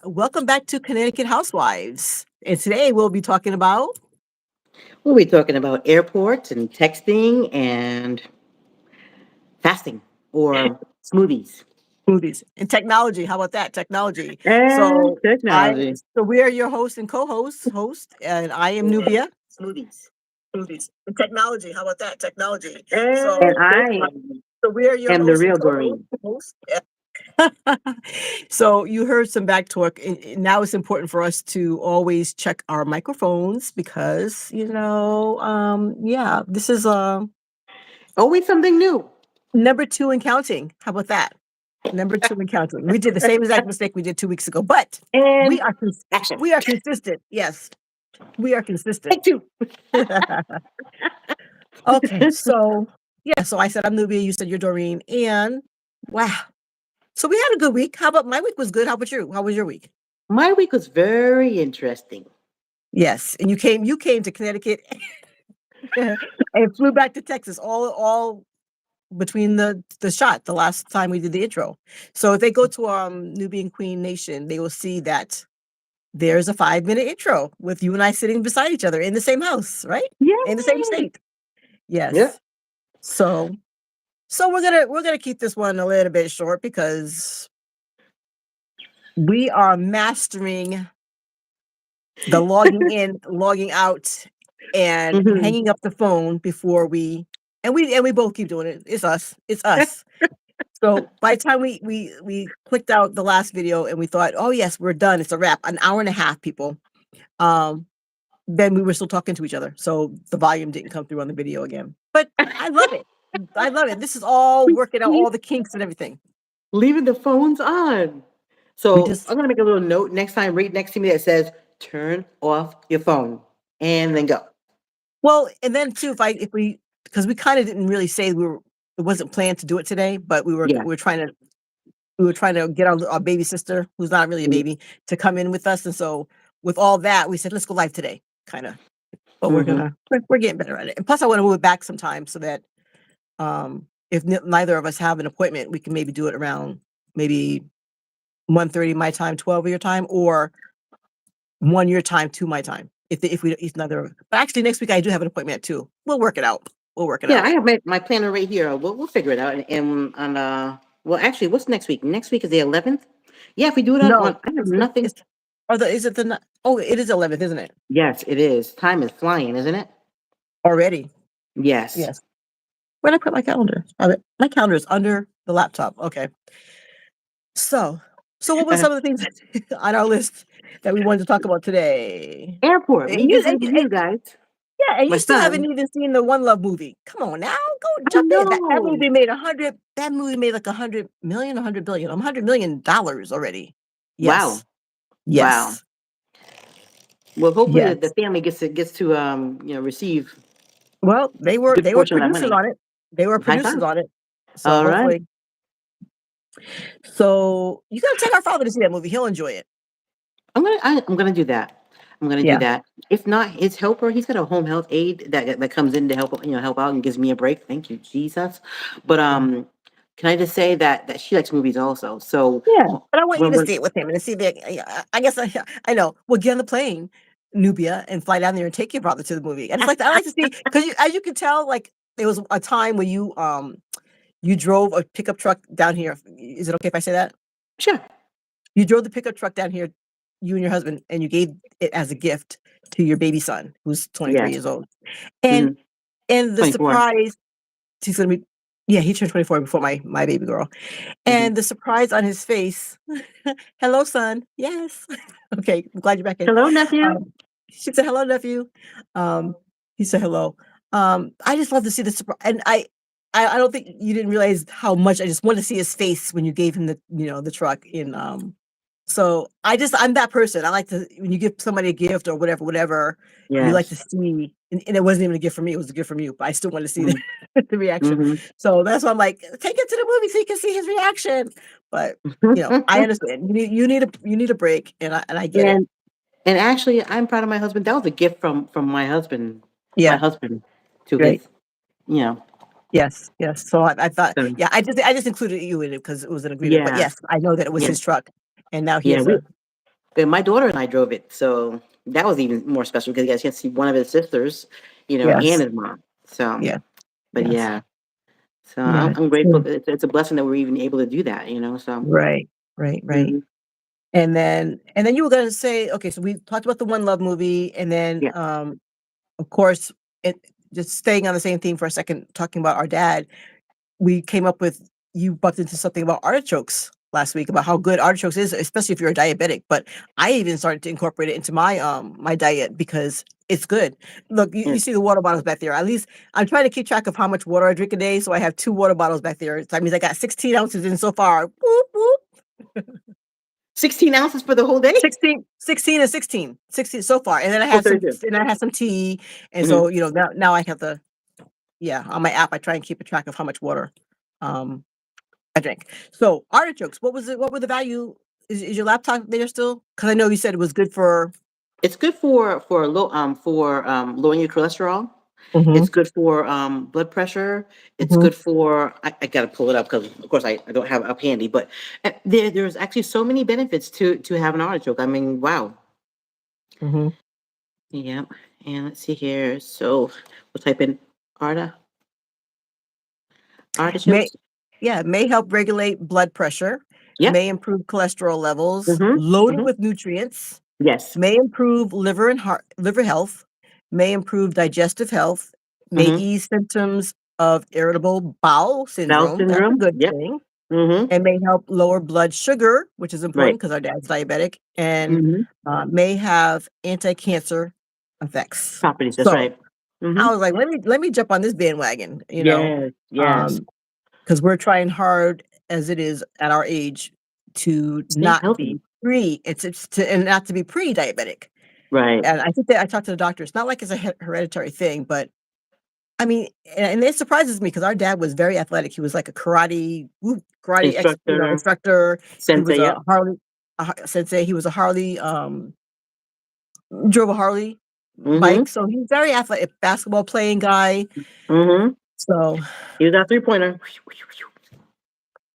Welcome back to Connecticut Housewives. And today we'll be talking about We'll be talking about airports and texting and fasting or smoothies movies and technology. How about that? Technology. and So I technology. so we are your host and co-host, and I am Nubia. Smoothies. Movies and technology. How about that? Technology. And So I so we are your am the host and real co-host. Doreen. So you heard some back talk. And now it's important for us to always check our microphones because yeah, this is Always something new. number two and counting. How about that? Number two and counting. We did the same exact mistake we did 2 weeks ago, but we And are action. we are consistent. Yes, we are consistent. Take two. Okay, so yeah, so I said I'm Nubia. You said you're Doreen, and wow. So we had a good week. How about my week was good? How about you? How was your week? My week was very interesting. Yes, and you came to Connecticut and flew back to Texas. All between the last time we did the intro. So if they go to NubianQueen Nation, they will see that there's a 5-minute intro with you and I sitting beside each other in the same house, right? In the same Yay! state. Yeah. Yes. So we're gonna keep this one a little bit short because we are mastering the logging in, logging out, and Mhm. hanging up the phone before we both keep doing it. It's us. It's us. So by the time we clicked out the last video and we thought, oh yes, we're done. It's a wrap. An hour and a half, people. Um, then we were still talking to each other. So the volume didn't come through on the video again. But I love it. I love it. This is all We working out keep all the kinks and everything. leaving the phones on. We So just I'm gonna make a little note next time, right next to me that says turn off your phone and then go. well, and then too, if we because we kind of didn't really say it wasn't planned to do it today, but Yeah. we were trying to get our baby sister, who's not really a baby, to come in with us. And so with all that, we said, let's go live today, kind of. But Mm-hmm. we're getting better at it. And plus I want to move it back sometime so that if neither of us have an appointment, we can maybe do it around maybe 1:30 my time, 12 your time, or 1 your time, 2 my time. If neither, but actually next week I do have an appointment too. We'll work it out. We'll work it Yeah, out. I have my planner right here. We'll figure it out. And on well, actually, what's next week? Next week is the 11th. Yeah, if we do it on No, I have nothing. is it oh, it is 11th, isn't it? Yes, it is. Time is flying, isn't it? Already. Yes. Yes. Where did I put my calendar? My calendar is under the laptop. Okay. So, what were some of the things on our list that we wanted to talk about today? Airport. And Me you, visiting you guys. yeah, and My you still haven't son. even seen the One Love movie. Come on now, go I jump in. That know. movie made 100. That movie made like 100 million, 100 billion, $100 million already. Wow. Yes, Wow. yes, Well, hopefully the yes. family gets to receive Well, they a were good they were portion of that producers money. on it. They were High producers five. on it. So All right. hopefully, so you gotta take our father to see that movie. He'll enjoy it. I'm gonna do that. I'm gonna do Yeah. that. If not, his helper, he's got a home health aide that comes in to help out and gives me a break. Thank you, Jesus. But can I just say that she likes movies also. So Yeah, but I want you when to we're see it with him and see the. I guess I know. We'll get on the plane, Nubia, and fly down there and take your brother to the movie. And it's like I like to see because as you can tell, like there was a time where you drove a pickup truck down here. Is it okay if I say that? sure. You drove the pickup truck down here, you and your husband, and you gave it as a gift to your baby son, who's 23 Yes. years old, and Hmm. and the 24. surprise. He's gonna be. Yeah, he turned 24 before my baby girl. Hmm. And the surprise on his face, "Hello, son." "Yes." "Okay, I'm glad you're back in." Hello, nephew. She said, "Hello, nephew." Um, he said, "Hello." I just love to see the surprise, and I don't think you didn't realize how much I just wanted to see his face when you gave him the truck so I'm that person. I like to when you give somebody a gift or whatever, you like to Yes. see and it wasn't even a gift from me, it was a gift from you, but I still want to see the reaction. Mm-hmm. So that's why I'm like, take it to the movie so you can see his reaction. But I understand. You need a break and I get it. and and actually, I'm proud of my husband. That was a gift from my Yeah, husband to right. his, you know. Yes, yes. So I thought, So yeah, I just included you in it because it was an agreement. But yeah, yes, I know that it was yeah, his truck, and now he yeah. has We a And my daughter and I drove it, so that was even more special because you guys get to see one of his sisters, and Yes. his mom. So, Yeah. but Yes. yeah, so Yeah. I'm grateful. So, It's a blessing that we're even able to do that. So. right. Right. Right. Mhm. And then you were gonna say, okay, so we talked about the One Love movie, and then Yeah. of course, it just staying on the same theme for a second, talking about our dad, we came up with you bumped into something about artichokes last week about how good artichokes is, especially if you're a diabetic. But I even started to incorporate it into my diet because it's good. Look, you Yeah. see the water bottles back there. At least I'm trying to keep track of how much water I drink a day. So I have 2 water bottles back there. So that means I got 16 ounces in so far. Whoop, whoop. 16 ounces for the whole day. 16 and 16 so far. And then I Oh, had some 32. and I had some tea. And Mm-hmm. so, now I have on my app I try and keep a track of how much water um I drink. So artichokes, what were the value? Is your laptop there still? Because I know you said it was good for It's good for lowering your cholesterol. Mhm, It's good for blood pressure. It's mhm. good for I got to pull it up because of course I don't have it up handy. But there's actually so many benefits to have an artichoke. I mean, wow. Mhm. Yeah. And let's see here. So we'll type in arta May artichokes. may help regulate blood pressure, Yep. may improve cholesterol levels, Mm-hmm. loaded Mm-hmm. with nutrients, Yes. may improve liver health, may improve digestive health, may Mm-hmm. ease symptoms of irritable bowel Bowel syndrome. That's a syndrome. good Yep. thing. Mm-hmm. And may help lower blood sugar, which is important Right. because our dad's diabetic, and Mm-hmm. may have anti-cancer effects. Properties. That's So right. Mm-hmm. I was like, let me jump on this bandwagon, Yes. Yes. because we're trying hard as it is at our age to Stay not healthy. be and not to be pre-diabetic. Right. And I think that I talked to the doctor. It's not like it's a hereditary thing, but I mean, and it surprises me because our dad was very athletic. He was like a karate Instructor. instructor. He was Sensei. a Yep. sensei. He was a Harley, drove a Harley Mm-hmm. bike. So he's very athletic, basketball playing guy. Mm-hmm. So, Use that 3-pointer.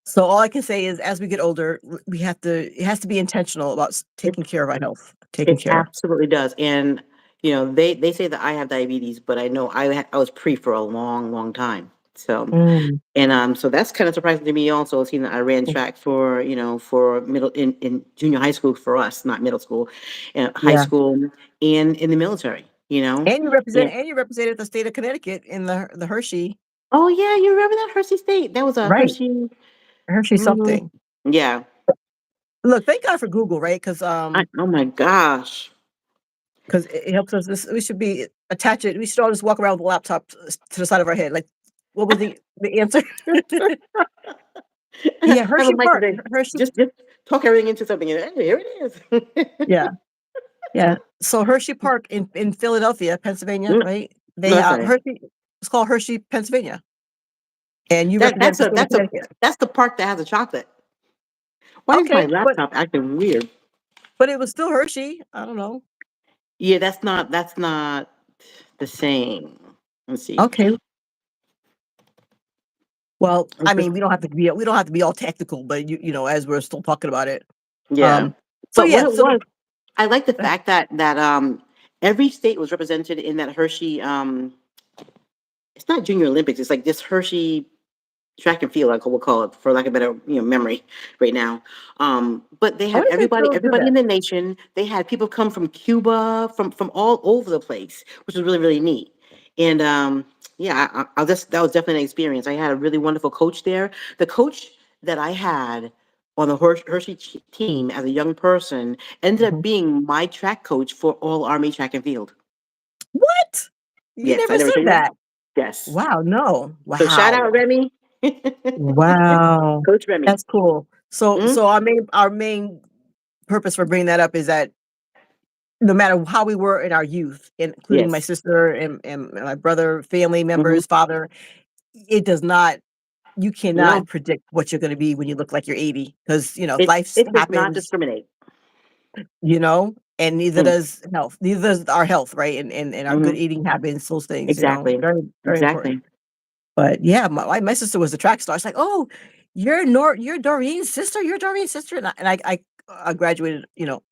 so all I can say is, as we get older, it has to be intentional about It taking care of our health, taking it care. absolutely does. And they say that I have diabetes, but I know I was pre for a long, long time. So Mm, and so that's kind of surprising to me also, seeing that I ran mm, track for middle in junior high school for us, not middle school, high yeah. school and in the military, And Yeah. you represented the state of Connecticut in the Hershey, Oh yeah, you remember that Hershey State? That was a right? Hershey. Hershey Mm, something. yeah. Look, thank God for Google, right? Oh my gosh. Because it helps us. We should be attach it. We should all just walk around with a laptop to the side of our head. Like, what was the answer? Yeah, Have a Hershey mic Park. today. Hershey. Just talk everything into something. And hey, here it is. Yeah, yeah. So Hershey Park in Philadelphia, Pennsylvania, Mm, right? no, They that's all right. Hershey. It's called Hershey, Pennsylvania, and you That represent that's the a state of that's a Connecticut. that's the part that has a chocolate. Why is my Okay, laptop acting weird? but it was still Hershey. I don't know. Yeah, that's not the same. Let's see. Okay, well, I Okay. mean, we don't have to be all technical, but as we're still talking about it. Yeah, Um. So but what yeah. it So was, I like the fact that every state was represented in that Hershey. It's not Junior Olympics. It's like this Hershey track and field, like we'll call it, for lack of better memory right now. But they I had wonder if they everybody still do everybody that. in the nation. They had people come from Cuba, from all over the place, which was really really neat. And yeah, I'll just that was definitely an experience. I had a really wonderful coach there. The coach that I had on the Hershey team as a young person ended up Mhm. being my track coach for all Army track and field. What? You Yes, I never never said told you that. that. Yes. Wow, no. So shout Wow. out Remy, Wow. Coach Remy. That's cool. So Mhm. so our main purpose for bringing that up is that no matter how we were in our youth, including my Yes. sister and my brother, family Mhm. members, father, it does not you cannot No, predict what you're gonna be when you look like you're 80 because, it life it does not happens, discriminate. and neither Mm. does health. Neither does our health, right? And our good Mhm. eating habits, those things, Exactly. very, very important. Exactly. But yeah, my sister was a track star. It's like, "Oh, you're Doreen's sister? You're Doreen's sister?" And I graduated,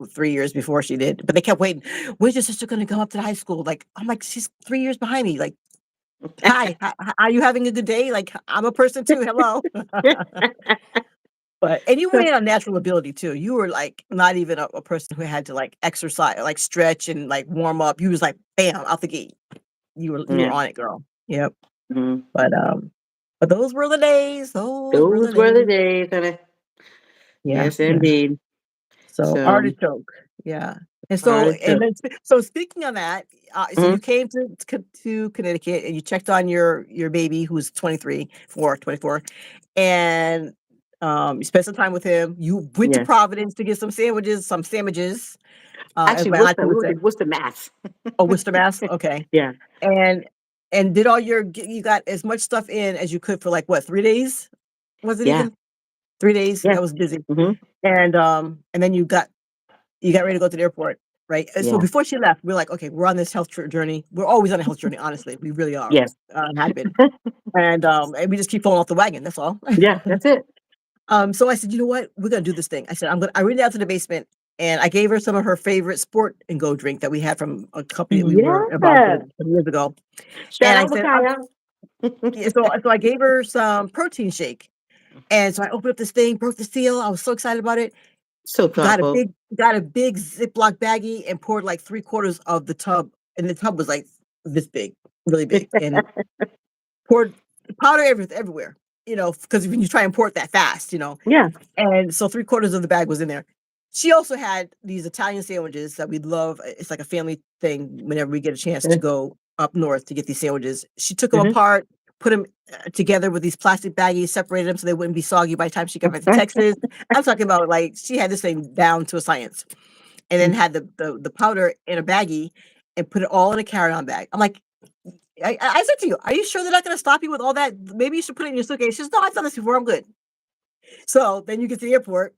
3 years before she did, but they kept waiting. When's your sister going to go up to the high school? Like, I'm like, she's 3 years behind me. Like, hi, are you having a good day? Like, I'm a person too. Hello. But and you went in on natural ability too. You were like not even a person who had to like exercise, like stretch and like warm up. You was like bam out the gate. You were Yeah. on it, girl. Yep. Mhm. But but those were the days. Those were the Those were the days. days, honey. Yeah, Yes, yeah. indeed. So So, artichoke. Yeah. And so and artichoke. then so speaking of that, so you Mhm. came to Connecticut and you checked on your baby who's 23, 24, and you spent some time with him. You went to Yes. Providence to get some sandwiches. And Actually, my auntie would say, what's the mass? "Oh, Worcester, Mass? Okay." Yeah. And did all you got as much stuff in as you could for, like, what, 3 days? Was it Yeah. even? 3 days? Yeah. That was busy. Mhm. And then you got ready to go to the airport, right? And so Yeah. before she left, we're like, "Okay, we're on this health journey." We're always on a health journey, honestly. We really are, Yes. had been. And we just keep falling off the wagon, that's all. Yeah, that's it. So I said, "You know what? We're gonna do this thing." I said, I ran down to the basement and I gave her some of her favorite Sport and Go drink that we had from a company that we were involved Yeah. with some years ago. Shout And I out said, Makaya. yeah, so I gave her some protein shake. And so I opened up this thing, broke the seal. I was so excited about it. So Got a thoughtful. big got a big Ziploc baggie and poured like 3 quarters of the tub. And the tub was like this big, really big. And poured powder everywhere, because when you try and pour it that fast, Yeah. and so 3 quarters of the bag was in there. She also had these Italian sandwiches that we love. It's like a family thing whenever we get a chance to go up north to get these sandwiches. She took them Mhm. apart, put them together with these plastic baggies, separated them so they wouldn't be soggy by the time she got back to Texas. I'm talking about like she had this thing down to a science, and then had the powder in a baggie and put it all in a carry-on bag. I'm like, I said to you, "Are you sure they're not going to stop you with all that? Maybe you should put it in your suitcase." She says, "No, I've done this before. I'm good." So then you get to the airport.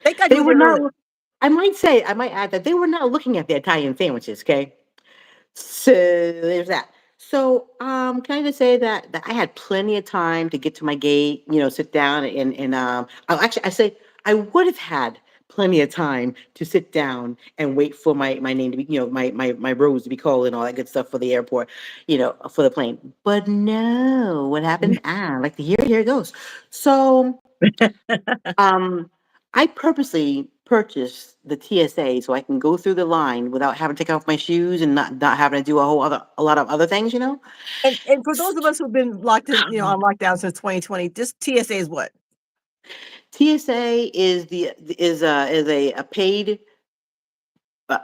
Thank God you They were were there early. not I might add that they were not looking at the Italian sandwiches, okay? So there's that. So, can I just say that I had plenty of time to get to my gate, sit down I say I would have had plenty of time to sit down and wait for my name to be, my rows to be called and all that good stuff for the airport, for the plane. But no, what happened? Like the here it goes. So, um, I purposely purchased the TSA so I can go through the line without having to take off my shoes and not having to do a lot of other things. And for those of us who've been locked in, on lockdown since 2020, this TSA is what TSA is a paid uh,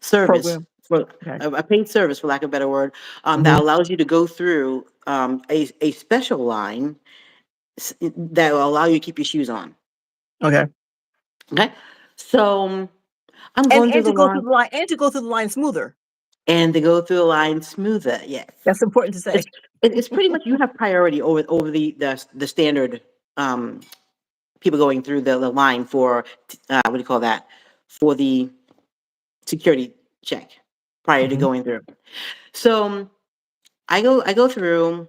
service program? for Okay. a paid service, for lack of a better word, that Mhm. allows you to go through a special line that will allow you to keep your shoes on. Okay. Okay, so I'm And going through and the to go through line the line and to go through the line smoother. and to go through the line smoother. Yes. That's important to It's say. it's pretty much you have priority over the standard um, people going through the line for what do you call that, for the security check prior to Mhm. going through. So I go through,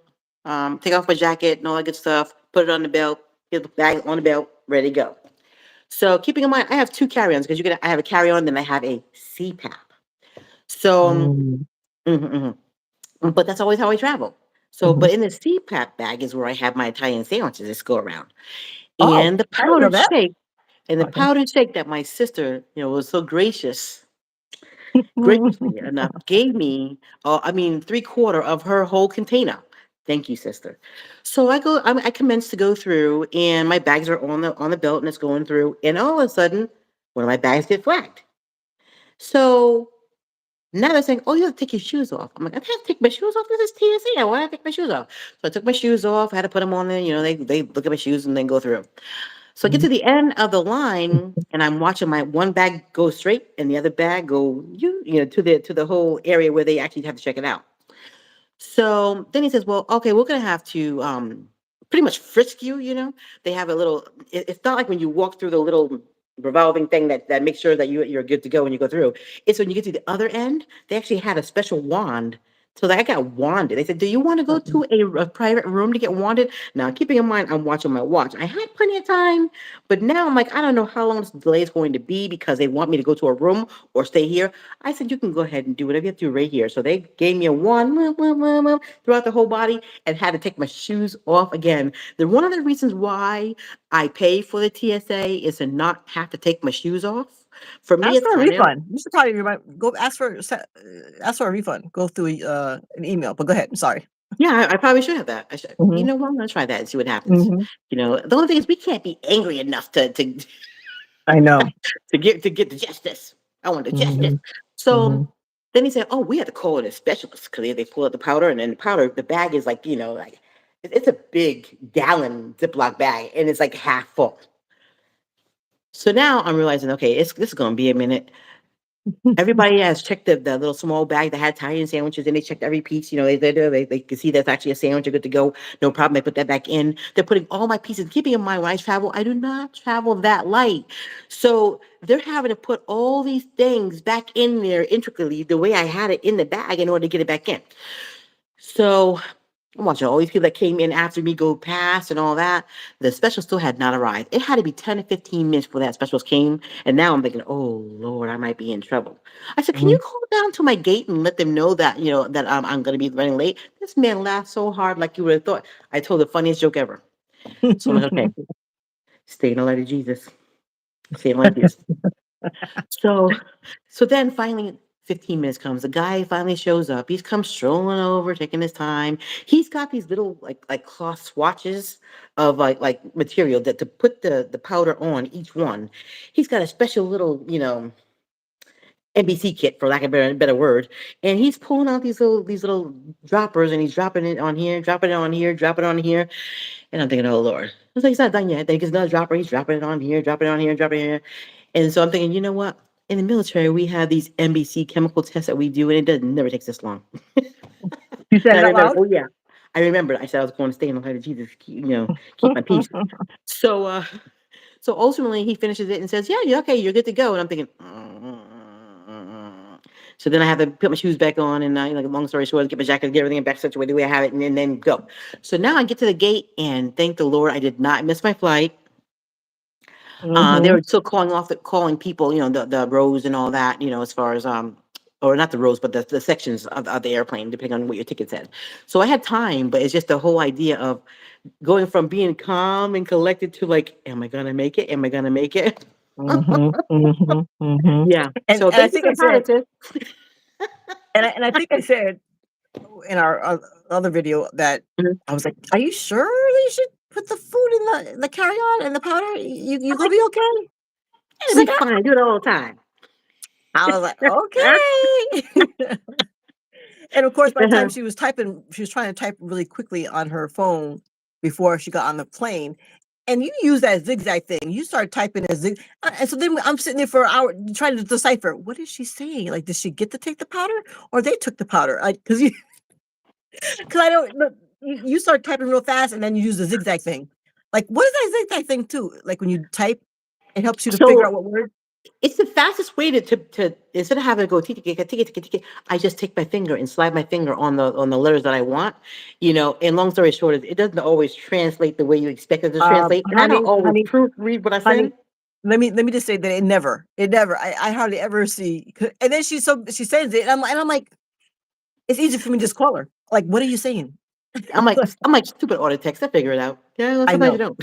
take off my jacket and all that good stuff, put it on the belt, get the bag on the belt, ready to go. So keeping in mind, I have two carry-ons because I have a carry-on, then I have a CPAP. So, Mm. mhm, mhm. But that's always how I travel. So, Mhm. but in the CPAP bag is where I have my Italian sandwiches this go around. Oh, And the I didn't know powdered that. shake, and the Okay. powdered shake that my sister, was so graciously enough, gave me, I mean, 3/4 of her whole container. Thank you, sister. So I commenced to go through, and my bags are on the belt, and it's going through, and all of a sudden, one of my bags get flagged. So now they're saying, "Oh, you have to take your shoes off." I'm like, "I can't take my shoes off. This is TSA. Why do I take my shoes off?" So I took my shoes off. I had to put them on there. They look at my shoes and then go through. So I get Mhm. to the end of the line, and I'm watching my one bag go straight, and the other bag go to the whole area where they actually have to check it out. So then he says, "Well, okay, we're gonna have to pretty much frisk you. They have a little. It's not like when you walk through the little revolving thing that makes sure that you're good to go when you go through. It's when you get to the other end. They actually had a special wand So that I got wanded. They said, "Do you want to go Mm-mm. to a private room to get wanded?" Now, keeping in mind, I'm watching my watch. I had plenty of time, but now I'm like, I don't know how long this delay is going to be because they want me to go to a room or stay here. I said, "You can go ahead and do whatever you have to do right here." So they gave me a wand throughout the whole body and had to take my shoes off again. One of the reasons why I pay for the TSA is to not have to take my shoes off. For me, Ask it's for a kind of refund. You should probably go ask for a refund. Go through an email. But go ahead. I'm sorry. Yeah, I probably should have that. I should. You Hmm. know what? I'm gonna try that and see what happens. Hmm. The only thing is we can't be angry enough I know. to get the justice. I want the justice. Hmm. So Hmm. then he said, "Oh, we had to call in a specialist because they pull out the powder, and then the bag is like like it's a big gallon Ziploc bag, and it's like half full." So now I'm realizing, okay, this is gonna be a minute. Everybody has checked the little small bag that had Italian sandwiches, and they checked every piece. They can see that's actually a sandwich. They're good to go. No problem. They put that back in. They're putting all my pieces. Keeping in mind, when I travel, I do not travel that light. So they're having to put all these things back in there intricately the way I had it in the bag in order to get it back in. So I'm watching all these people that came in after me go past and all that. The special still had not arrived. It had to be 10 to 15 minutes before that specialist came. And now I'm thinking, oh Lord, I might be in trouble. I said, can Hmm. you call down to my gate and let them know that, that I'm going to be running late? This man laughed so hard like you would have thought. I told the funniest joke ever. So I'm like, okay, stay in the light of Jesus. Stay in the light of Jesus. So, so then finally, 15 minutes comes. The guy finally shows up. He's come strolling over, taking his time. He's got these little like cloth swatches of like material that to put the powder on each one. He's got a special little NBC kit, for lack of a better word, and he's pulling out these little droppers, and he's dropping it on here, dropping it on here, dropping it on here. And I'm thinking, oh Lord. I was like, he's not done yet. Then he gets another dropper, he's dropping it on here, dropping it on here, dropping it here. And so I'm thinking, you know what? In the military, we have these NBC chemical tests that we do, and it doesn't never takes this long. You said And I it out remember, loud. oh yeah. I remembered I said I was going to stay in the light of Jesus, keep my peace. So so ultimately he finishes it and says, "Yeah, you're okay, you're good to go." And I'm thinking, so then I have to put my shoes back on, and long story short, get my jacket, get everything back situated the way I have it, and then go. So now I get to the gate, and thank the Lord I did not miss my flight. They Hmm. were still calling people, the rows and all that, as far as or not the rows, but the sections of the airplane, depending on what your ticket said. So I had time, but it's just the whole idea of going from being calm and collected to like, am I gonna make it? Am I gonna make it? Hmm. Hmm. Hmm. Yeah. And So and I thank you think for I the said, positive. and I think I said in our other video that Mhm. I was like, "Are you sure you should put the food in the carry on and the powder? You I'm gonna like, be okay?" it'll She's be like, fine. I do it all the time. I was like, "Okay." And of course, by the time she was typing, she was trying to type really quickly on her phone before she got on the plane. And you use that zigzag thing. You start typing a zig, and so then I'm sitting there for an hour trying to decipher what is she saying. Like, did she get to take the powder, or they took the powder? Because I don't. Look, you start typing real fast, and then you use the zigzag thing. Like, what is that zigzag thing too? Like when you type, it helps you to figure So out what word. it's the fastest way to instead of having to go tick, I just take my finger and slide my finger on the letters that I want. And long story short, it doesn't always translate the way you expect it to translate. And I don't Honey, always honey, proofread what I honey. send. Let me just say that it never. I hardly ever see. And then she sends it, and I'm like, it's easy for me to just call her. Like, what are you saying? I'm like stupid auto text. I figure it out. Yeah, well, I sometimes you know.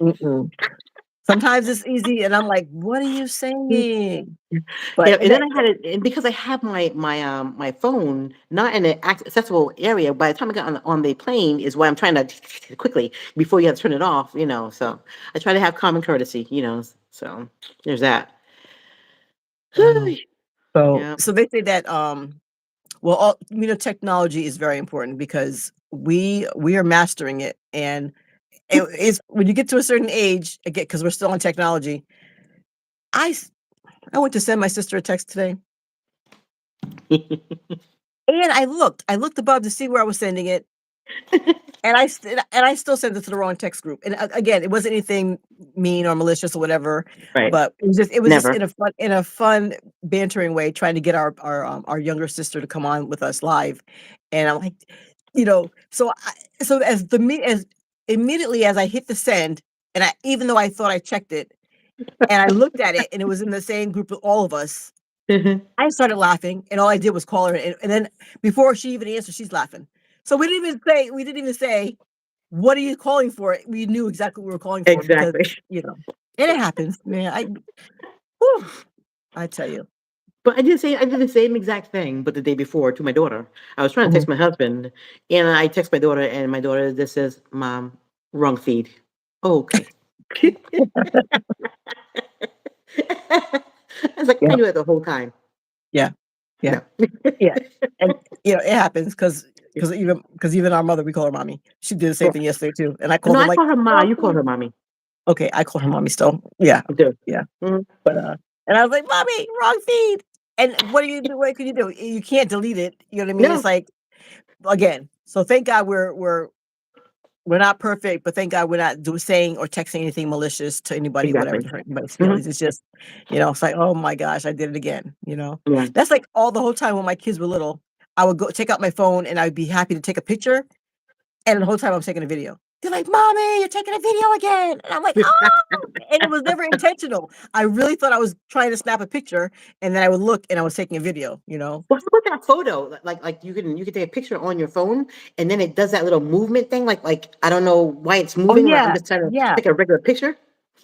don't. Mm-mm. Sometimes it's easy, and I'm like, what are you saying? But And then I had it, and because I have my phone not in an accessible area. By the time I got on the plane, is why I'm trying to quickly before you have to turn it off. So I try to have common courtesy. So there's that. I know. So Yeah. so they say that well, technology is very important because we are mastering it, and it's when you get to a certain age again because we're still on technology. I s- I went to send my sister a text today, and I looked above to see where I was sending it, And I still sent it to the wrong text group. And again, it wasn't anything mean or malicious or whatever, Right. but it was just Never. in a fun bantering way, trying to get our younger sister to come on with us live. And I'm like, so as immediately as I hit the send, and even though I thought I checked it, and I looked at it, and it was in the same group with all of us, Mhm. I started laughing, and all I did was call her, and then before she even answered, she's laughing. So we didn't even say, "What are you calling for?" We knew exactly what we were calling for because, Exactly. you know, and it happens, man. Whew, I tell you. But I did the same exact thing, but the day before to my daughter. I was trying to Mhm. text my husband, and I text my daughter, and my daughter just says, "Mom, wrong feed." Oh, okay. I was like, I Yeah, knew it the whole time. yeah, yeah, No. yeah, and, it happens because even our mother, we call her mommy. She did the same Right. thing yesterday too, and I called No, her I like, call her Ma. "Wrong You call thing." her mommy. Okay, I call her mommy still. Yeah, You do. yeah, Mhm. but, and I was like, "Mommy, wrong feed." And what do you do? What can you do? You can't delete it, you know what I mean? It's No, like, again, so thank God we're not perfect, but thank God we're not saying or texting anything malicious to anybody, whatever, exactly. to hurt anybody's Mhm. feelings. It's just, it's like, oh my gosh, I did it again. Yeah. That's like all the whole time when my kids were little. I would go take out my phone and I'd be happy to take a picture, and the whole time I'm taking a video. They're like, "Mommy, you're taking a video again," and I'm like, "Oh!" And it was never intentional. I really thought I was trying to snap a picture, and then I would look and I was taking a video. Well, how about that photo? Like you can take a picture on your phone, and then it does that little movement thing. Like I don't know why it's Oh moving. Like I'm yeah, just trying to yeah. take a regular picture.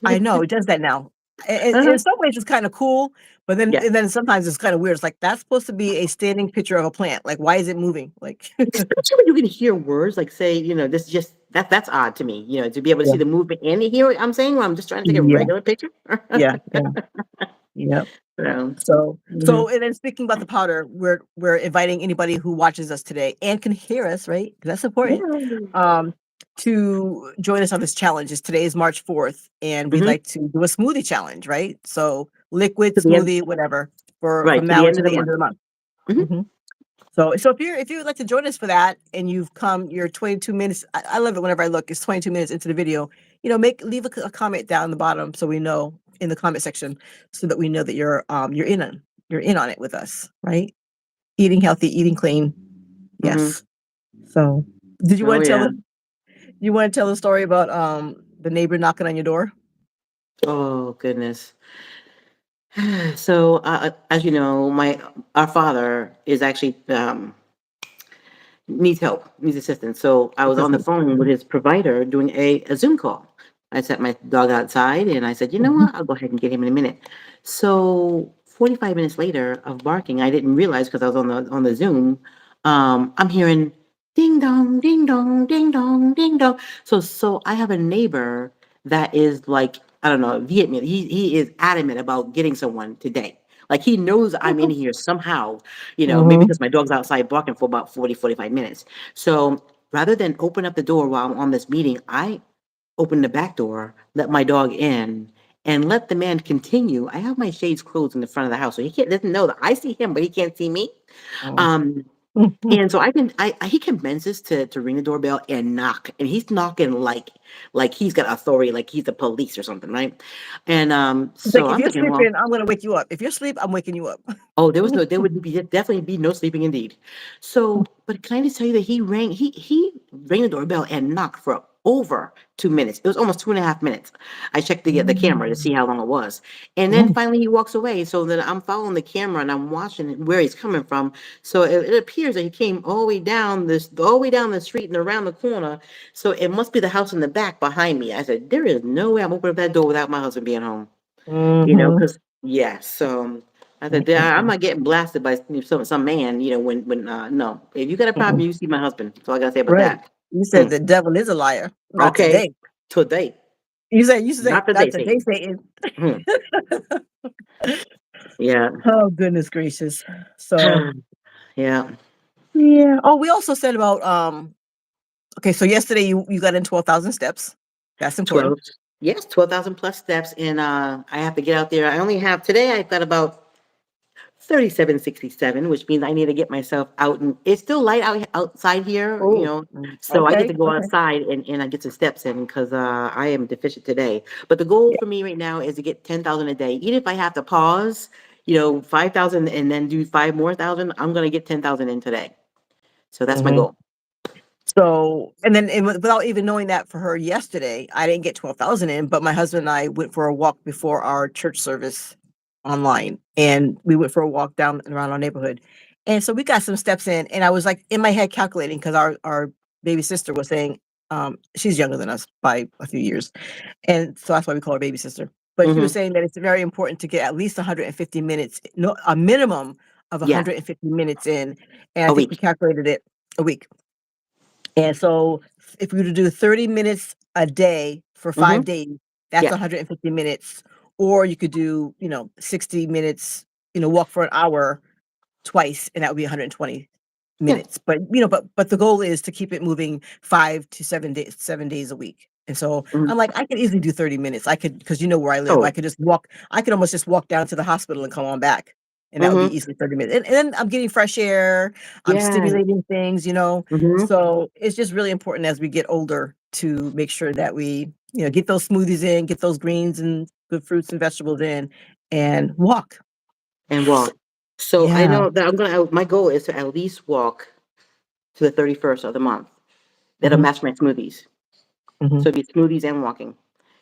I know, it does that now. In Uh-huh. some ways, it's kinda cool, but then Yes. and then sometimes it's kinda weird. It's like, that's supposed to be a standing picture of a plant. Like, why is it moving? Like Especially when you can hear words like say, this just that's odd to me, to be able to Yeah. see the movement and to hear what I'm saying when I'm just trying to take a Yeah, regular picture. yeah, yeah, yep. So, So mhm. and then speaking about the powder, we're inviting anybody who watches us today and can hear us, right? 'Cause that's important, Yeah. um, to join us on this challenge. Today is March 4th, and we'd Mhm. like to do a smoothie challenge, right? So liquid, To the end, smoothie, whatever, right, from to the now end of until the the end month. of the month. Mhm. Mhm. So if you would like to join us for that and you're 22 minutes. I love it whenever I look. It's 22 minutes into the video. Leave a comment down the bottom so we know in the comment section so that we know that you're in on it with us, right? Eating healthy, eating clean. Mhm. Yes. So, did you Oh want to tell yeah. the you want to tell the story about the neighbor knocking on your door? Oh goodness. So, as you know, my our father is actually needs help, needs assistance. So I was on the Assistance. phone with Mhm. his provider doing a Zoom call. I set my dog outside and I said, you know Mhm. what? I'll go ahead and get him in a minute. So 45 minutes later of barking, I didn't realize because I was on the Zoom, I'm hearing ding dong, ding dong, ding dong, ding dong. So I have a neighbor that is like, I don't know, Vietnamese. He is adamant about getting someone today. Like he knows I'm in here somehow, maybe Mhm. because my dog's outside barking for about 45 minutes. So rather than open up the door while I'm on this meeting, I open the back door, let my dog in, and let the man continue. I have my shades closed in the front of the house, so he can't doesn't know that I see him, but he can't see me. Mhm. Um, Mhm. and so he convinces to ring the doorbell and knock, and he's knocking like he's got authority, like he's the police or something, right? And It's like, so if I'm you're thinking, well, sleeping, I'm gonna wake you up. If you're asleep, I'm waking you up. oh, there would be definitely be no sleeping indeed. So, but can I just tell you that he rang the doorbell and knocked for over 2 minutes. It was almost 2.5 minutes. I checked the camera to Mm. see how long it was, and then Mm. finally he walks away. So then I'm following the camera and I'm watching where he's coming from. So it appears that he came all the way down the street and around the corner. So it must be the house in the back behind me. I said, there is no way I'm opening up that door without my husband being home. Mhm. Because yeah, so I Mm, said, "Yeah, mm, I'm mm. not getting blasted by some man, when no. If you got a problem, Mm-mm. you see my husband. That's all I gotta say about Right. that. You Hmm. said the devil is a liar. Not Okay, today. today, You should say, not today, "Not today, Satan. Satan." Hmm. Yeah, Oh, goodness gracious. So, yeah. yeah. Oh, we also said about, okay, so yesterday you got in 12,000 steps. That's important. 12. Yes, 12,000 plus steps, and I have to get out there. I only have today. I've got about 3767, which means I need to get myself out, and it's still light outside here, Oh, so I get okay, to go okay. outside and I get some steps in because I am deficient today. But the goal Yeah. for me right now is to get 10,000 a day. Even if I have to pause, 5,000 and then do five more thousand, I'm gonna get 10,000 in today. So that's my Mhm. goal. So, and then without even knowing that for her yesterday, I didn't get 12,000 in, but my husband and I went for a walk before our church service online, and we went for a walk down and around our neighborhood. And so we got some steps in, and I was like in my head calculating because our baby sister was saying, she's younger than us by a few years. And so that's why we call her baby sister. But she was Hmm. saying that it's very important to get at least 150 minutes, no, a minimum of Yes, 150 minutes in. And I a think we week. calculated it a week. And so if we were to do 30 minutes a day for Hmm. 5 days, that's Yeah. 150 minutes. Or you could do, 60 minutes, walk for an hour twice, and that would be 120 Yeah. minutes. But the goal is to keep it moving 5 to 7 days a week. And so Hmm. I'm like, I could easily do 30 minutes. I could, because where I live, I Oh. could just walk. I could almost just walk down to the hospital and come on back. And that would Hmm. be easily 30 minutes. And then I'm getting fresh air. I'm Yeah. stimulating things. Hmm. So it's just really important as we get older to make sure that we, get those smoothies in, get those greens and good fruits and vegetables in, and walk. And walk. So I Yeah. know that my goal is to at least walk to the 31st of the month. That'll Hmm. match my smoothies. Hmm. So it'd be smoothies and walking.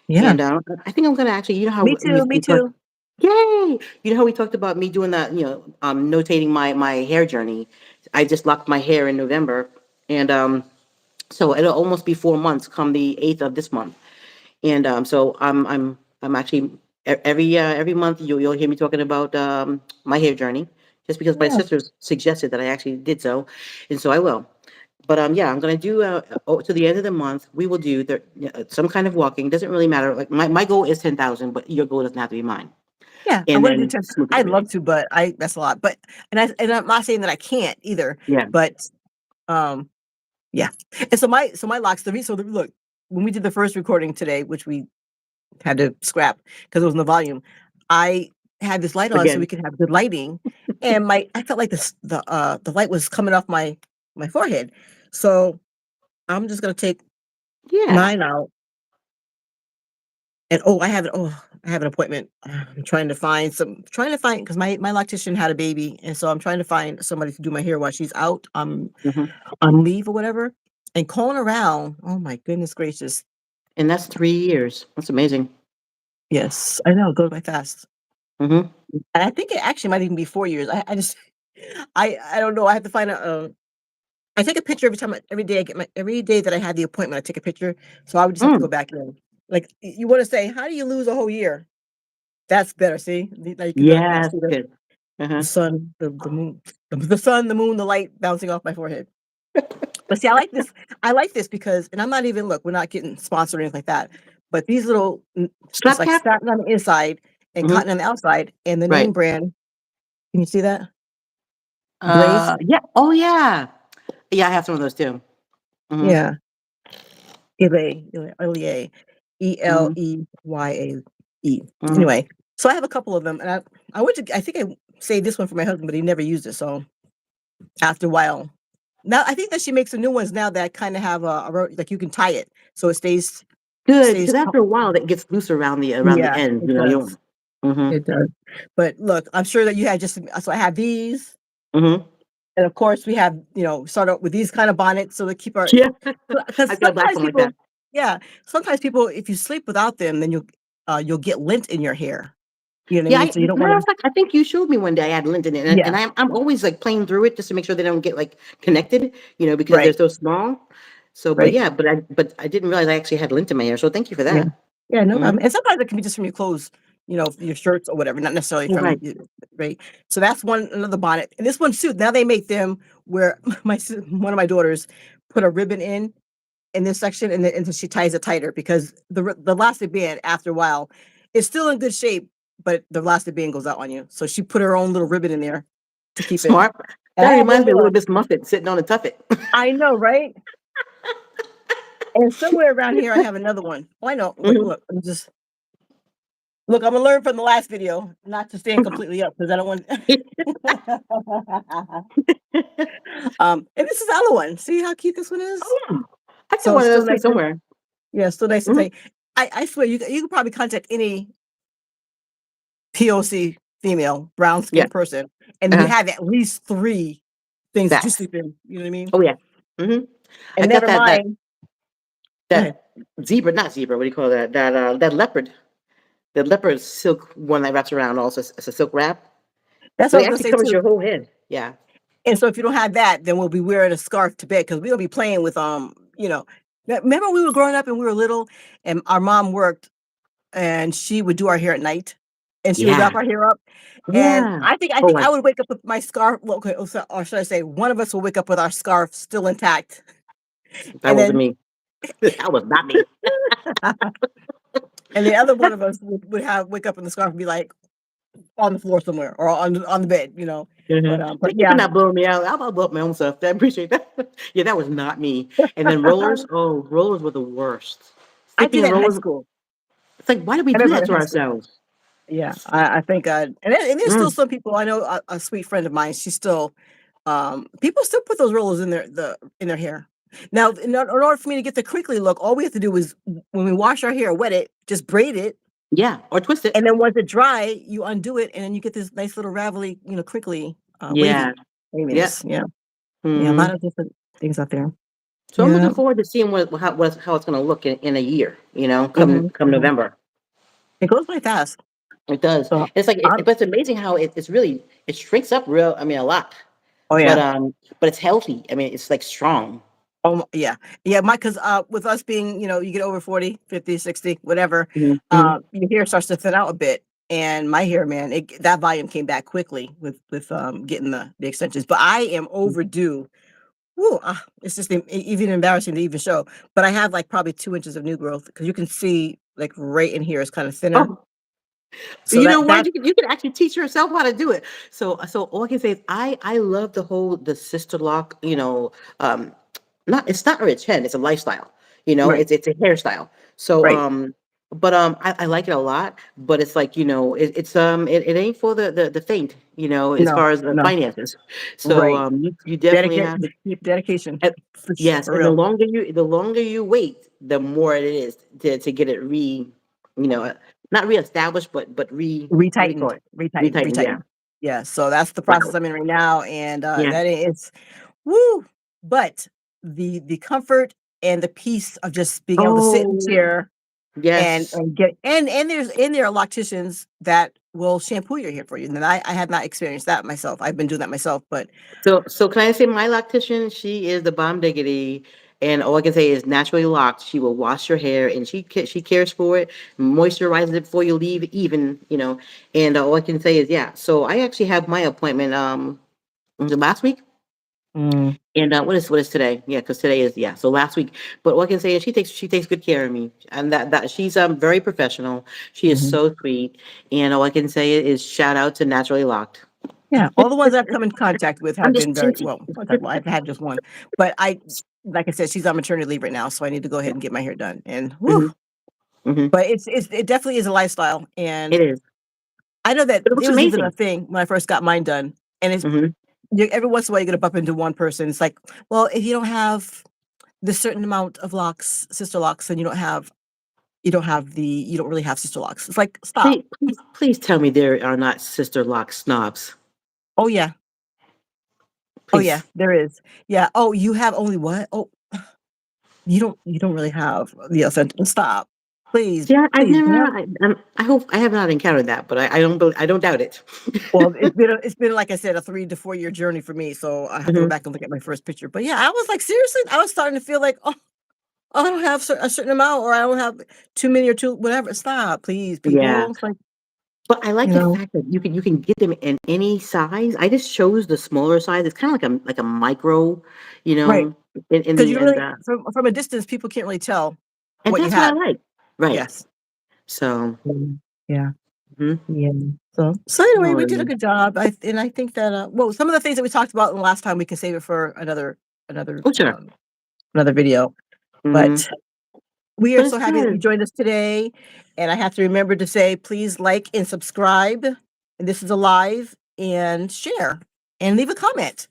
Yeah. And I think I'm gonna actually, Me too. Me we talked. too. Yay! You know how we talked about me doing that, notating my hair journey. I just locked my hair in November, and so it'll almost be 4 months come the 8th of this month. And so I'm actually every month you'll hear me talking about my hair journey, just because my Yeah. sisters suggested that I actually did so, and so I will. But yeah, I'm gonna do to the end of the month. We will do some kind of walking. Doesn't really matter. Like my goal is 10,000, but your goal doesn't have to be mine. Yeah. I And want to do then 10. smoothies I'd every day. love to, but that's a lot. But and I'm not saying that I can't either. Yeah. But um yeah. And so my locks, look, when we did the first recording today, which we had to scrap because it was in the volume, I had this light on so we Again. could have good lighting. And I felt like the light was coming off my forehead. So I'm just gonna take Yeah. mine out. And I have an appointment. I'm trying to find because my loctician had a baby, and so I'm trying to find somebody to do my hair while she's out Hmm. on leave or whatever. And calling around, oh my goodness gracious. And that's 3 years. That's amazing. Yes, I know, go by fast. Hmm. And I think it actually might even be 4 years. I just I don't know. I have to find I take a picture every day every day that I had the appointment, I take a picture. So I would just have to go Mm. back in. Like you want to say, how do you lose a whole year? That's better. See, now you can now Yes. see Good. the Uh-huh. sun, the moon, the sun, the moon, the light bouncing off my forehead. But see, I like this because, and I'm not even look, we're not getting sponsored or anything like that. But these little, it's Strap like cap. satin on the inside and Hmm. cotton on the outside, and the name Right. brand. Can you see that? Blaze. Yeah. Oh yeah. Yeah, I have some of those too. Hmm. Yeah, Eleye, Hmm. Eleyye. Hmm. Anyway, so I have a couple of them, and I think I saved this one for my husband, but he never used it. So after a while, now I think that she makes the new ones now that kind of have like you can tie it so it stays Good, stays. because after a while that gets loose around the Yeah, end. it does. Hmm. It does. But look, I'm sure that you had so I have these, Hmm. and of course we have start out with these kind of bonnets so to keep our Yeah. because I've got a black sometimes one like that. people, yeah, sometimes people if you sleep without them, then you'll get lint in your hair. You know what I Yeah, mean? So you don't want matter to. of fact, I think you showed me one day I had lint in it, and, Yeah. I'm always like playing through it just to make sure they don't get like connected, because they're Right. so small. So, but Right. yeah, but I didn't realize I actually had lint in my hair. So thank you for Yeah. that. Yeah, no Hmm. problem. And sometimes it can be just from your clothes, your shirts or whatever, not necessarily You're from right. you, right? So that's another bonnet. And this one suit, now they make them where one of my daughters put a ribbon in this section and she ties it tighter because the elastic band after a while is still in good shape, but the elastic band goes out on you. So she put her own little ribbon in there to keep it. Smart. And That I have one reminds me of Little more. Miss Muffet sitting on a tuffet. I know, right? And somewhere around here I have another one. Oh, I know. Wait, Hmm. look, I'm just Look, I'm gonna learn from the last video not to stand completely up because I don't want. And this is the other one. See how cute this one is? Oh yeah, I got So one it's of still those too nice and somewhere. yeah, still nice and Mhm. tight. I swear you could probably contact any POC female brown Yeah. skinned person, and you Uh-huh. have at least 3 things that you Facts. sleep in. You know what I mean? Oh yeah. hmm I And got never that mind. Go ahead. that zebra, not zebra. What do you call that? That leopard. The leopard silk one that wraps around. Also, it's a silk wrap. That's So what I it was gonna actually say covers too. your whole head. Yeah. And so if you don't have that, then we'll be wearing a scarf to bed because we'll be playing with remember we were growing up and we were little and our mom worked and she would do our hair at night and she would wrap Yeah. our hair up. And Yeah. I Oh, think I would wake up with my scarf. Well, okay, or should I say one of us will wake up with our scarf still intact. that And wasn't then me. That was not me. and the other one of us would have wake up in the scarf and be like on the floor somewhere or on the bed, you know. But Thank you for yeah. not blowing me out. I'll blow up my own stuff. I appreciate that. Yeah, that was not me. And then rollers. Oh, rollers were the worst. I did Sleeping in that in high rollers. school. It's like, why do we I do remember that in to high school. ourselves? Yeah, I thank God. And there's still Mm, some people I know, a sweet friend of mine, she's still, people still put those rollers in their hair. Now, in order for me to get the crinkly look, all we have to do is when we wash our hair, wet it, just braid it, yeah, or twist it. and then once it dry, you undo it, and then you get this nice little ravelly, crinkly, Yeah. wavy Yeah. waviness. Yeah, yeah, a hmm lot of different things out there. So I'm Yeah. looking forward to seeing how it's going to look in a year. Mhm, Come mhm. November. It goes by fast. It does. So, It's like, I'm but it's amazing how it's really it shrinks up real. I mean, a lot. oh, But yeah. but it's healthy. I mean, it's like strong. Yeah. Yeah, my 'cause, with us being, you get over 40, 50, 60, whatever, Mm-hmm. your hair starts to thin out a bit, and my hair, man, that volume came back quickly with, getting the extensions, but I am overdue. Ooh, it's just even embarrassing to even show, but I have, like, probably 2 inches of new growth because you can see, like, right in here is kinda thinner, Oh, so you know that what? that You can actually teach yourself how to do it. So all I can say is I love the sister lock. Um, not it's not a rich head. It's a lifestyle. right, It's a hairstyle. So right. but I like it a lot. But it's like it ain't for the faint. As No, far as the no, finances. So right. you definitely have to keep. Dedication, And, yes, for and real. the longer you wait, the more it is to get it you know, uh, not reestablished, but what do you call Retightened, it? retightened, Retightened. Yeah. retightened. Yeah, so that's the process Wow. I'm in right now, and, Yeah. that is woo, but the comfort and the peace of just being able to sit in the Oh, chair yes. and get and there are locticians that will shampoo your hair for you, and I have not experienced that myself. I've been doing that myself, but So can I say my loctician? She is the bomb diggity, and all I can say is naturally locked. She will wash your hair, and she cares for it, moisturizes it before you leave, even. And all I can say is yeah. So I actually have my appointment was it last week. mm, And what is today? Yeah, because today is yeah. So last week, but what I can say is she takes good care of me, and that she's very professional. She is mhm. so sweet, and all I can say is shout out to Naturally Locked. Yeah, all the ones I've come in contact with I'm have just been very Cincy. well, contact well, I've had just one, but like I said, she's on maternity leave right now, so I need to go ahead and get my hair done, and whew. hmm hmm But it definitely is a lifestyle, and It is, I know that but it looks there was even a amazing. thing when I first got mine done, and hmm every once in a while you gonna bump into one person. It's like, well, if you don't have this certain amount of locks, sister locks, then you don't really have sister locks. It's like, stop. Please tell me there are not Sister Lock snobs. Oh yeah, oh yeah, Please. there is. Yeah. Oh, you have only what? Oh, you don't really have the authentic. Stop, please, Yeah, I've please, never. ma'am. I hope I have not encountered that, but I don't doubt it. Well, it's been like I said, a 3 to 4 year journey for me. So I have to go hmm back and look at my first picture. But yeah, I was like, seriously, I was starting to feel like, oh, I don't have a certain amount, or I don't have too many or too whatever. Stop, please, Yeah. people. It's like, But I like you the know, fact that you can get them in any size. I just chose the smaller size. It's kind of like a micro, you right? know, in Because the you end. really from a distance, people can't really tell And what you that's what I have. like. Right. Yes. So, Yeah. mhm. Yeah. So anyway, we did a Um, good job. I think that well, some of the things that we talked about in the last time we can save it for another oh, sure. another video. hmm But We are But so it's happy that you good. joined us today, and I have to remember to say, please like and subscribe, and this is a live, and share, and leave a comment.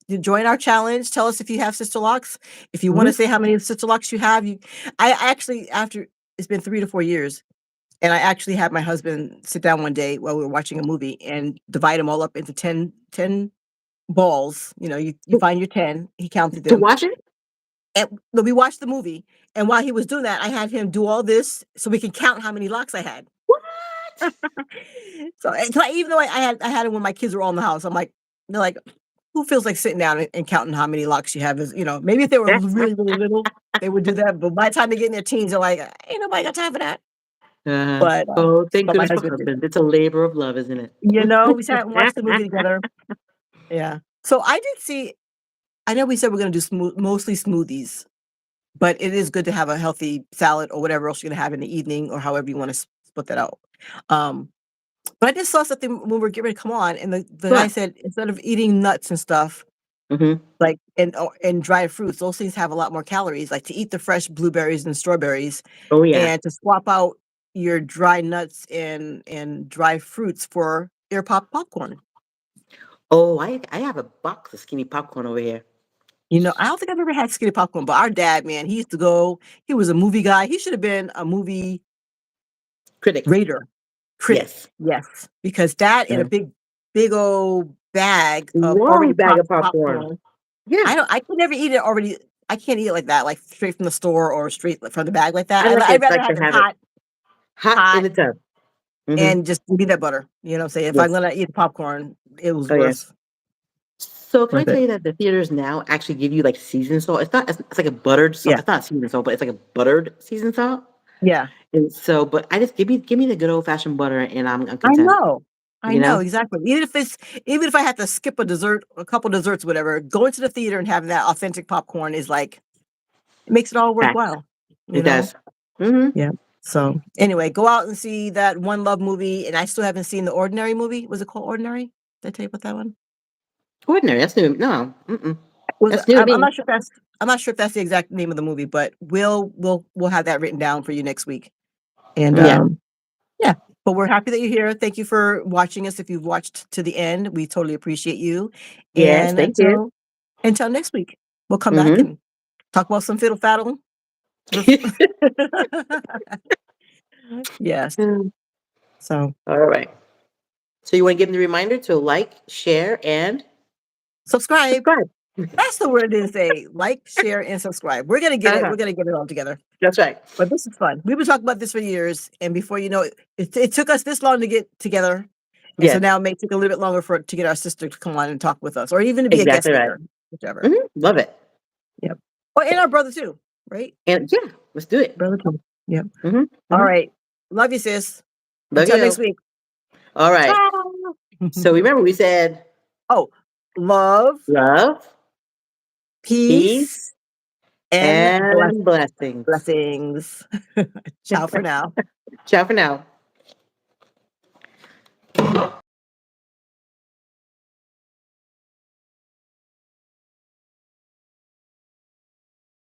You join our challenge. Tell us if you have sister locks. If you wanna Mhm. say how many sister locks you have, you I actually, after it's been 3 to 4 years, and I actually had my husband sit down one day while we were watching a movie and divide them all up into ten balls. You know, you find your 10, he counted To them, watch it? and no, we watched the movie, and while he was doing that, I had him do all this so we could count how many locks I had. What? So even though I had it when my kids were all in the house, I'm like, they're like, "Who feels like sitting down and counting how many locks you have?" Is, maybe if they were really, really little, they would do that, but by the time they get in their teens, they're like, "Ain't nobody got time for that." Uh-huh. But, Oh, thank my goodness for husband did husbands. It's a labor of love, isn't it? that. We sat and watched the movie together. Yeah. So I know we said we're gonna do mostly smoothies, but it is good to have a healthy salad or whatever else you're gonna have in the evening or however you wanna split that out. Um, but I just saw something when we're getting ready to come on, and the guy What? said instead of eating nuts and stuff, Mhm. like, and dried fruits, those things have a lot more calories, like, to eat the fresh blueberries and strawberries Oh, yeah. and to swap out your dry nuts and dry fruits for your popcorn. Oh, I have a box of skinny popcorn over here. I don't think I've ever had skinny popcorn, but our dad, man, he used to go, he was a movie guy. He should have been a movie Critics. raider, critic. Yes. Yes, because that in a Yeah. big old bag of Long already bag of popped popcorn. popcorn. Yeah. I could never eat it already. I can't eat it like that, like straight from the store or straight from the bag like that. I I'd rather like to have them have it hot in hot, the tub. Mhm. and just peanut butter. You know what I'm saying? If I'm Yes. gonna eat popcorn, it was Oh, yeah. So can I worth tell it. you that the theaters now actually give you like seasoned salt? It's like a buttered salt. Yeah, It's not seasoned salt, but it's like a buttered seasoned salt. yeah. And so, but I just give me the good old fashioned butter, and I'm I content. know. I You know, know, exactly. Even if I had to skip a dessert, a couple desserts, whatever, going to the theater and having that authentic popcorn is like, it makes it all facts. worthwhile, you It know? does. Hmm. Yeah. So anyway, go out and see that One Love movie. And I still haven't seen the Ordinary movie. Was it called Ordinary? Did I tell you about that one? Ordinary. That's new. No, Was that's new to I'm me. not sure if that's the exact name of the movie, but we'll have that written down for you next week. And Yeah. yeah, but we're happy that you're here. Thank you for watching us. If you've watched to the end, we totally appreciate you. Yes. And Thank you. until next week, we'll come back Hmm. and talk about some fiddle faddle. Yes. So All right. So you want to give them the reminder to like, share, and subscribe. subscribe. That's the word I didn't say. Like, share, and subscribe. We're gonna get it. Uh-huh. We're gonna get it all together. That's right. But this is fun. We've been talking about this for years, and before you know it, it took us this long to get together, and so Yes. now it may take a little bit longer to get our sister to come on and talk with us, or even to be a guest Exactly right. speaker, whichever. Love it. Yep. Oh, and our brother too, right? And yeah, let's do it. Brother too. Yep. Hmm. All Hmm. right. Love you, sis. Love Until next you. week. All right. Ciao. So remember, we said Oh, love, love, peace, peace, and and blessings. blessings. Ciao for now. Ciao for now.